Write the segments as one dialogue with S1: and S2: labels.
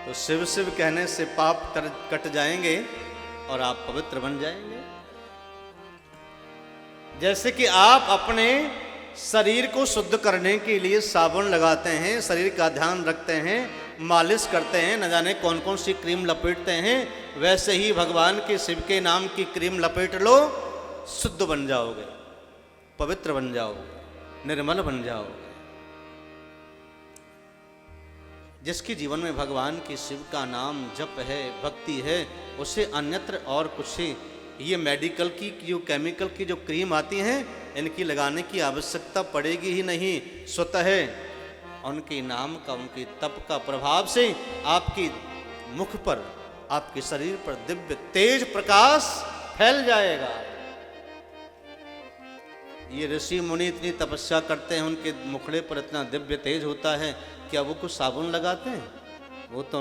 S1: तो शिव शिव कहने से पाप कट जाएंगे और आप पवित्र बन जाएंगे। जैसे कि आप अपने शरीर को शुद्ध करने के लिए साबुन लगाते हैं, शरीर का ध्यान रखते हैं, मालिश करते हैं, न जाने कौन कौन सी क्रीम लपेटते हैं, वैसे ही भगवान के शिव के नाम की क्रीम लपेट लो, शुद्ध बन जाओगे, पवित्र बन जाओगे, निर्मल बन जाओगे। जिसके जीवन में भगवान के शिव का नाम जप है, भक्ति है, उसे अन्यत्र और कुछ ये मेडिकल की जो केमिकल की जो क्रीम आती हैं, इनकी लगाने की आवश्यकता पड़ेगी ही नहीं। स्वतः उनके नाम का, उनके तप का प्रभाव से आपकी मुख पर, आपके शरीर पर दिव्य तेज प्रकाश फैल जाएगा। ये ऋषि मुनि इतनी तपस्या करते हैं, उनके मुखड़े पर इतना दिव्य तेज होता है, क्या वो कुछ साबुन लगाते हैं? वो तो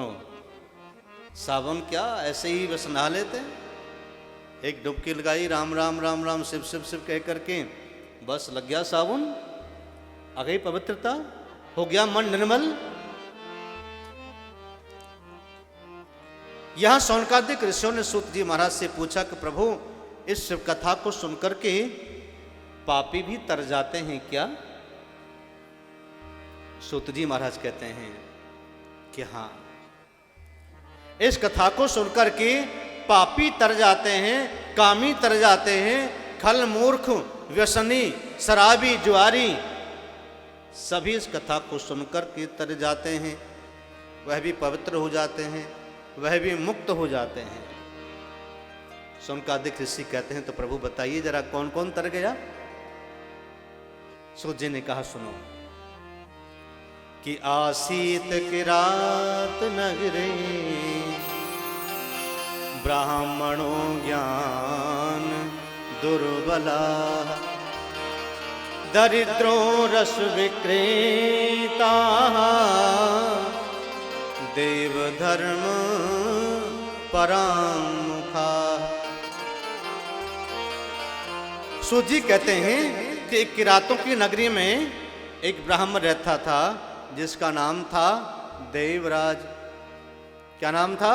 S1: साबुन क्या, ऐसे ही बस नहा लेते हैं। एक डुबकी लगाई, राम राम राम राम शिव शिव शिव कह करके, बस लग गया साबुन, आ गई पवित्रता, हो गया मन निर्मल। यहां शौनकादिक ऋषियों ने सूत जी महाराज से पूछा कि प्रभु, इस शिव कथा को सुनकर के पापी भी तर जाते हैं क्या? सूत जी महाराज कहते हैं कि हाँ, इस कथा को सुनकर के पापी तर जाते हैं, कामी तर जाते हैं, खल मूर्ख व्यसनी शराबी जुआरी सभी इस कथा को सुनकर के तर जाते हैं। वह भी पवित्र हो जाते हैं, वह भी मुक्त हो जाते हैं। शौनकादिक ऋषि कहते हैं तो प्रभु बताइए जरा कौन कौन तर गया? सूत जी ने कहा सुनो कि आसीत की रात नगरे ब्राह्मणों ज्ञान दुर्बला दरिद्रों रस विक्रेता देव धर्म परामुखा। सूत जी कहते हैं कि एक किरातों की नगरी में एक ब्राह्मण रहता था जिसका नाम था देवराज। क्या नाम था?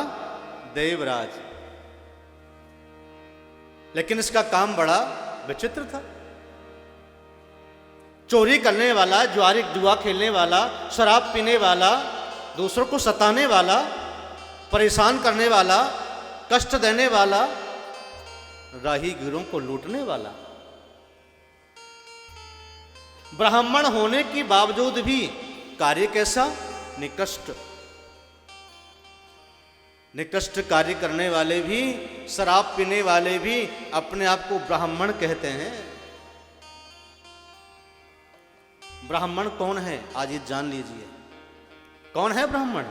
S1: देवराज। लेकिन इसका काम बड़ा विचित्र था। चोरी करने वाला, जुआ खेलने वाला, शराब पीने वाला, दूसरों को सताने वाला, परेशान करने वाला, कष्ट देने वाला, राहीगीरों को लूटने वाला, ब्राह्मण होने के बावजूद भी कार्य कैसा? निकृष्ट कार्य करने वाले भी, शराब पीने वाले भी अपने आप को ब्राह्मण कहते हैं। ब्राह्मण कौन है? आज ये जान लीजिए, कौन है ब्राह्मण?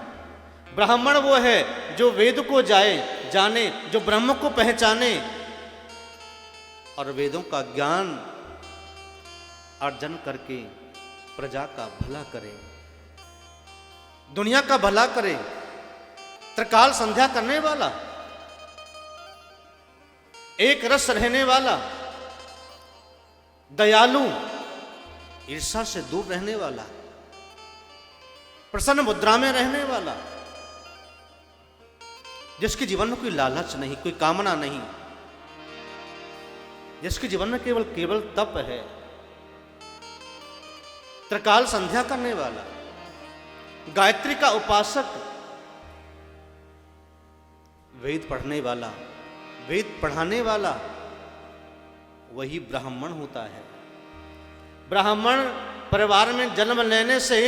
S1: ब्राह्मण वो है जो वेद को जाने, जो ब्रह्म को पहचाने और वेदों का ज्ञान अर्जन करके प्रजा का भला करे, दुनिया का भला करे, त्रिकाल संध्या करने वाला, एक रस रहने वाला, दयालु, ईर्ष्या से दूर रहने वाला, प्रसन्न मुद्रा में रहने वाला, जिसके जीवन में कोई लालच नहीं, कोई कामना नहीं, जिसके जीवन में केवल तप है, त्रिकाल संध्या करने वाला, गायत्री का उपासक, वेद पढ़ने वाला, वेद पढ़ाने वाला, वही ब्राह्मण होता है। ब्राह्मण परिवार में जन्म लेने से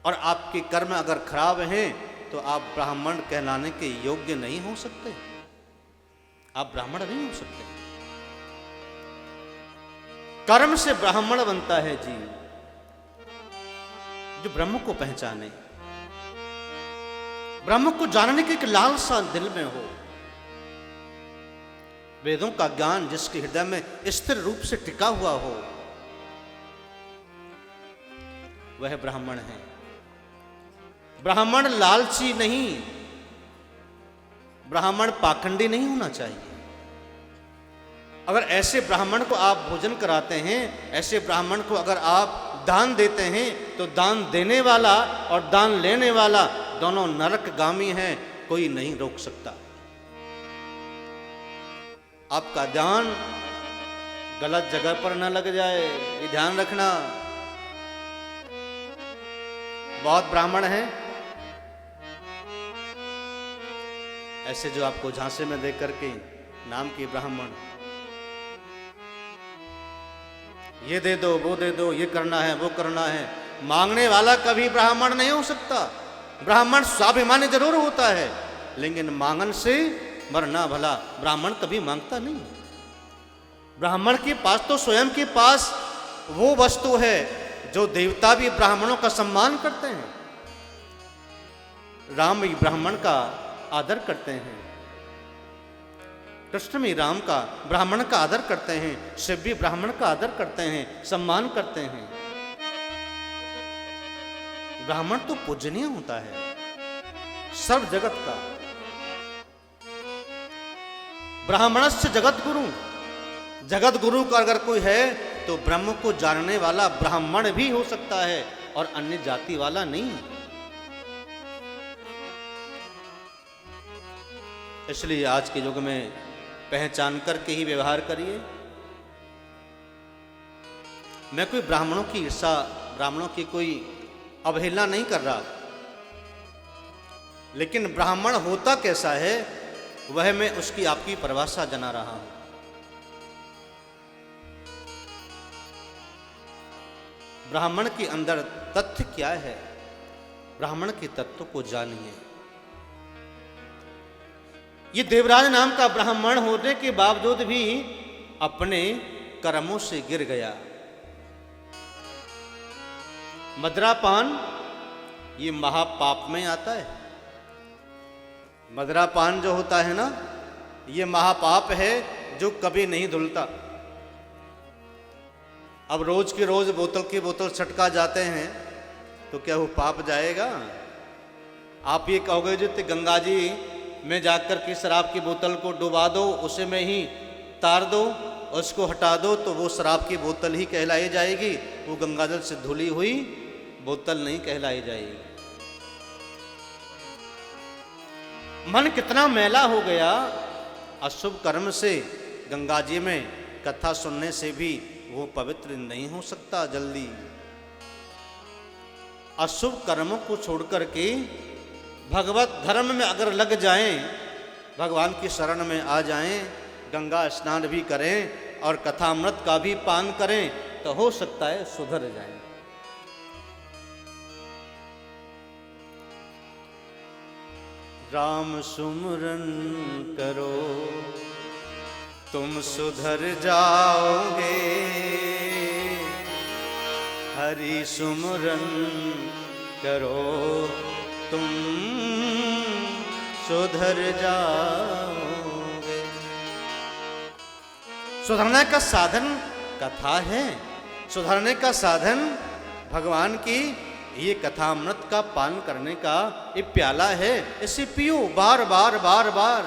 S1: और आपके कर्म अगर खराब हैं तो आप ब्राह्मण कहलाने के योग्य नहीं हो सकते, आप ब्राह्मण नहीं हो सकते। कर्म से ब्राह्मण बनता है जीव, जो ब्रह्म को पहचाने, ब्रह्म को जानने की एक लालसा दिल में हो, वेदों का ज्ञान जिसके हृदय में स्थिर रूप से टिका हुआ हो, वह ब्राह्मण है। ब्राह्मण लालची नहीं, ब्राह्मण पाखंडी नहीं होना चाहिए। अगर ऐसे ब्राह्मण को आप भोजन कराते हैं, ऐसे ब्राह्मण को अगर आप दान देते हैं, तो दान देने वाला और दान लेने वाला दोनों नरकगामी हैं, कोई नहीं रोक सकता। आपका ध्यान गलत जगह पर न लग जाए, ये ध्यान रखना। बहुत ब्राह्मण हैं ऐसे जो आपको झांसे में देख करके नाम के ब्राह्मण, ये दे दो, वो दे दो, ये करना है, वो करना है। मांगने वाला कभी ब्राह्मण नहीं हो सकता। ब्राह्मण स्वाभिमानी जरूर होता है, लेकिन मांगन से मरना भला। ब्राह्मण कभी मांगता नहीं। ब्राह्मण के पास तो स्वयं के पास वो वस्तु है जो देवता भी ब्राह्मणों का सम्मान करते हैं। राम भी ब्राह्मण का आदर करते हैं, कृष्ण भी राम का ब्राह्मण का आदर करते हैं, शिव भी ब्राह्मण का आदर करते हैं, सम्मान करते हैं। ब्राह्मण तो पूजनीय होता है सर्व जगत का। ब्राह्मणस्य जगत गुरु, जगत गुरु का अगर कोई है तो ब्रह्म को जानने वाला ब्राह्मण भी हो सकता है और अन्य जाति वाला नहीं। इसलिए आज के युग में पहचान करके ही व्यवहार करिए। मैं कोई ब्राह्मणों की ईर्षा, ब्राह्मणों की कोई अवहेलना नहीं कर रहा, लेकिन ब्राह्मण होता कैसा है वह मैं उसकी आपकी परिभाषा जना रहा हूं। ब्राह्मण के अंदर तथ्य क्या है, ब्राह्मण के तत्व को जानिए। ये देवराज नाम का ब्राह्मण होने के बावजूद भी अपने कर्मों से गिर गया। मदिरापान ये महापाप में आता है। मदिरापान जो होता है ना, ये महापाप है जो कभी नहीं धुलता। अब रोज के रोज बोतल की बोतल छटका जाते हैं तो क्या वो पाप जाएगा? आप ये कहोगे जो गंगा जी में जाकर के शराब की बोतल को डुबा दो, उसे में ही तार दो, उसको हटा दो, तो वो शराब की बोतल ही कहलाई जाएगी, वो गंगाजल से धुली हुई बोतल नहीं कहलाई जाएगी। मन कितना मैला हो गया अशुभ कर्म से। गंगा जी में कथा सुनने से भी वो पवित्र नहीं हो सकता जल्दी। अशुभ कर्मों को छोड़ करके भगवत धर्म में अगर लग जाएं, भगवान की शरण में आ जाएं, गंगा स्नान भी करें और कथामृत का भी पान करें, तो हो सकता है सुधर जाएं। राम सुमरन करो तुम सुधर जाओगे, हरि सुमरन करो तुम सुधर जाओगे। सुधरने का साधन कथा है, सुधरने का साधन भगवान की ये कथामृत का पान करने का ये प्याला है, इसे पियो बार बार बार बार।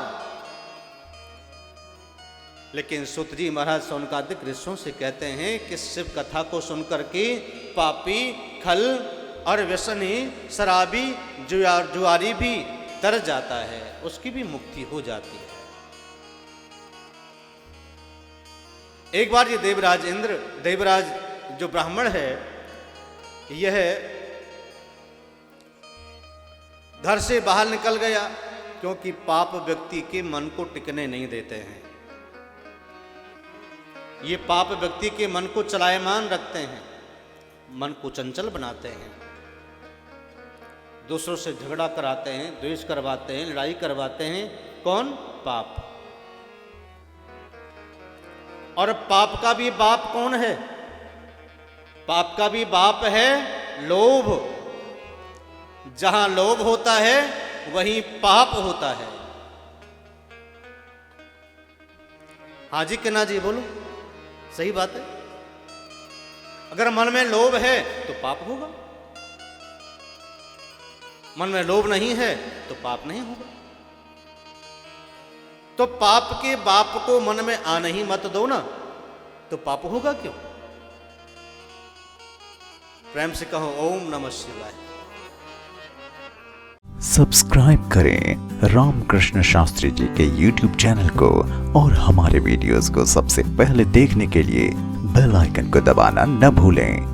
S1: लेकिन सूत जी महाराज सौनकादिक ऋषियों से कहते हैं कि शिव कथा को सुनकर के पापी, खल और व्यसनी, शराबी, जुआरी भी तर जाता है, उसकी भी मुक्ति हो जाती है। एक बार ये देवराज इंद्र, देवराज जो ब्राह्मण है, यह घर से बाहर निकल गया, क्योंकि पाप व्यक्ति के मन को टिकने नहीं देते हैं। ये पाप व्यक्ति के मन को चलायमान रखते हैं, मन को चंचल बनाते हैं, दूसरों से झगड़ा कराते हैं, द्वेष करवाते हैं, लड़ाई करवाते हैं। कौन? पाप। और पाप का भी बाप कौन है? पाप का भी बाप है लोभ। जहां लोभ होता है वहीं पाप होता है। हाँ जी कि ना जी? बोलो, सही बात है। अगर मन में लोभ है तो पाप होगा, मन में लोभ नहीं है तो पाप नहीं होगा। तो पाप के बाप को मन में आने ही मत दो ना, तो पाप होगा क्यों? प्रेम से कहो ओम नमः शिवाय।
S2: सब्सक्राइब करें रामकृष्ण शास्त्री जी के YouTube चैनल को और हमारे वीडियोस को सबसे पहले देखने के लिए बेल आइकन को दबाना न भूलें।